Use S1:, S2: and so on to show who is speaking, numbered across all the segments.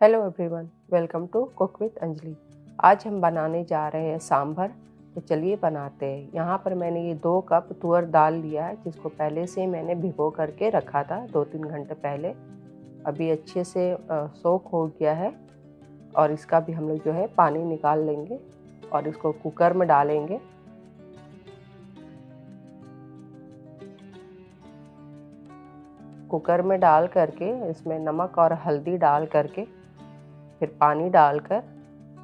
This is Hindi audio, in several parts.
S1: Hello everyone, welcome to cook with Anjali. आज हम बनाने जा रहे हैं सांभर। तो चलिए बनाते हैं। यहाँ पर मैंने ये 2 कप तुअर दाल लिया है, जिसको पहले से मैंने भिगो करके रखा था 2-3 घंटे पहले। अभी अच्छे से सोख हो गया है और इसका भी हम लोग जो है पानी निकाल लेंगे और इसको कुकर में डालेंगे। कुकर में डाल करके इसमें नमक और हल्दी डाल करके फिर पानी डालकर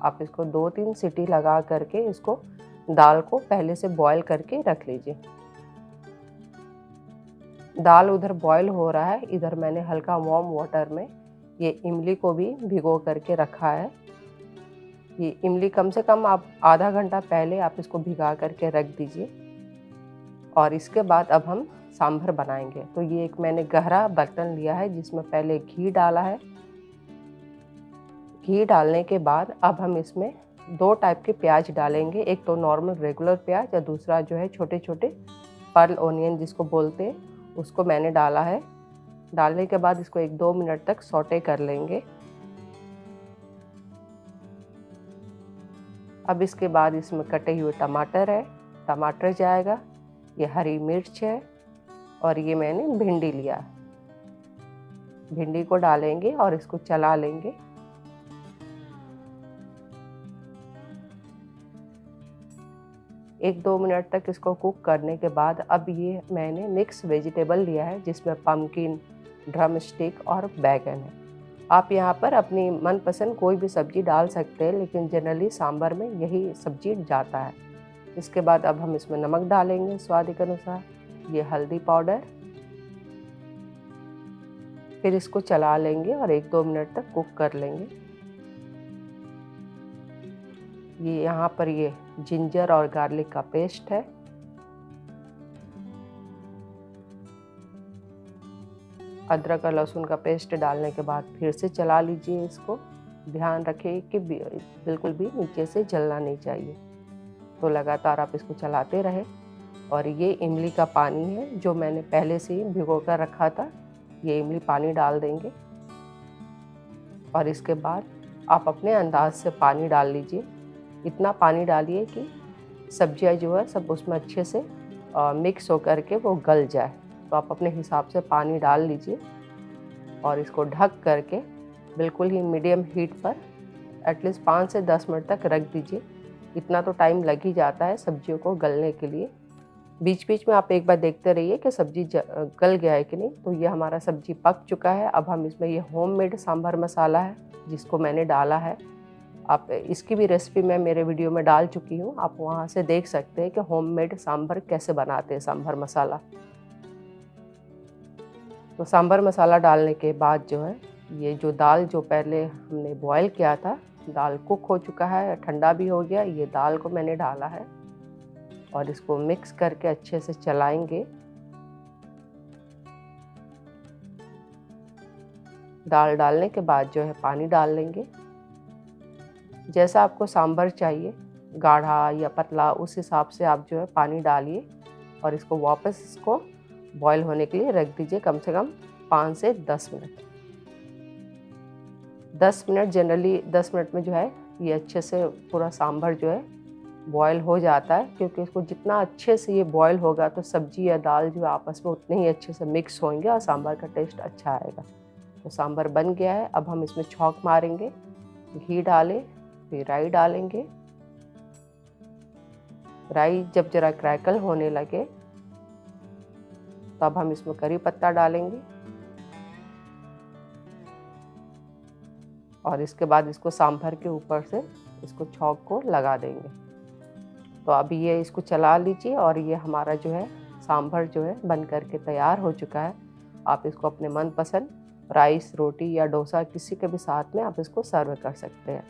S1: आप इसको 2-3 सीटी लगा करके इसको दाल को पहले से बॉईल करके रख लीजिए। दाल उधर बॉईल हो रहा है, इधर मैंने हल्का वार्म वाटर में ये इमली को भी भिगो करके रखा है। ये इमली कम से कम आप आधा घंटा पहले आप इसको भिगा करके रख दीजिए। और इसके बाद अब हम सांभर बनाएंगे। तो ये एक मैंने गहरा बर्तन लिया है जिसमें पहले घी डाला है। घी डालने के बाद अब हम इसमें 2 टाइप के प्याज डालेंगे। एक तो नॉर्मल रेगुलर प्याज और दूसरा जो है छोटे छोटे पर्ल ओनियन जिसको बोलते हैं, उसको मैंने डाला है। डालने के बाद इसको 1-2 मिनट तक सौटे कर लेंगे। अब इसके बाद इसमें कटे हुए टमाटर है, टमाटर जाएगा, ये हरी मिर्च है और ये मैंने भिंडी लिया। भिंडी को डालेंगे और इसको चला लेंगे। एक 2 मिनट तक इसको कुक करने के बाद अब ये मैंने मिक्स वेजिटेबल लिया है जिसमें पम्पकिन, ड्रम स्टिक और बैगन है। आप यहाँ पर अपनी मनपसंद कोई भी सब्जी डाल सकते हैं, लेकिन जनरली सांभर में यही सब्जी जाता है। इसके बाद अब हम इसमें नमक डालेंगे स्वाद के अनुसार, ये हल्दी पाउडर। फिर इसको चला लेंगे और 1-2 मिनट तक कुक कर लेंगे। ये यहाँ पर ये जिंजर और गार्लिक का पेस्ट है। अदरक और लहसुन का पेस्ट डालने के बाद फिर से चला लीजिए इसको। ध्यान रखिए कि बिल्कुल भी नीचे से जलना नहीं चाहिए। तो लगातार आप इसको चलाते रहे। और ये इमली का पानी है जो मैंने पहले से ही भिगो कर रखा था, ये इमली पानी डाल देंगे। और इसके बाद आप अपने अंदाज से पानी डाल लीजिए। इतना पानी डालिए कि सब्जियां जो है सब उसमें अच्छे से मिक्स होकर के वो गल जाए। तो आप अपने हिसाब से पानी डाल लीजिए और इसको ढक करके बिल्कुल ही मीडियम हीट पर एटलीस्ट 5 से 10 मिनट तक रख दीजिए। इतना तो टाइम लग ही जाता है सब्जियों को गलने के लिए। बीच बीच में आप एक बार देखते रहिए कि सब्जी गल गया है कि नहीं। तो ये हमारा सब्जी पक चुका है। अब हम इसमें ये होममेड सांभर मसाला है जिसको मैंने डाला है। आप इसकी भी रेसिपी मैं मेरे वीडियो में डाल चुकी हूँ, आप वहाँ से देख सकते हैं कि होममेड सांभर कैसे बनाते हैं, सांभर मसाला। तो सांभर मसाला डालने के बाद जो है ये जो दाल जो पहले हमने बॉईल किया था, दाल कुक हो चुका है, ठंडा भी हो गया। ये दाल को मैंने डाला है और इसको मिक्स करके अच्छे से चलाएंगे। दाल डालने के बाद जो है पानी डाल लेंगे। जैसा आपको सांभर चाहिए, गाढ़ा या पतला, उस हिसाब से आप जो है पानी डालिए और इसको वापस इसको बॉईल होने के लिए रख दीजिए कम से कम 5 से 10 मिनट। 10 मिनट जनरली 10 मिनट में जो है ये अच्छे से पूरा सांभर जो है बॉईल हो जाता है, क्योंकि इसको जितना अच्छे से ये बॉईल होगा तो सब्जी या दाल जो आपस में उतने ही अच्छे से मिक्स होंगे और सांभर का टेस्ट अच्छा आएगा। तो सांभर बन गया है। अब हम इसमें छौंक मारेंगे। घी डालें, फिर राई डालेंगे। राई जब जरा क्रैकल होने लगे तब हम इसमें करी पत्ता डालेंगे और इसके बाद इसको सांभर के ऊपर से इसको छौंक को लगा देंगे। तो अभी ये इसको चला लीजिए और ये हमारा जो है सांभर जो है बन करके तैयार हो चुका है। आप इसको अपने मनपसंद राइस, रोटी या डोसा किसी के भी साथ में आप इसको सर्व कर सकते हैं।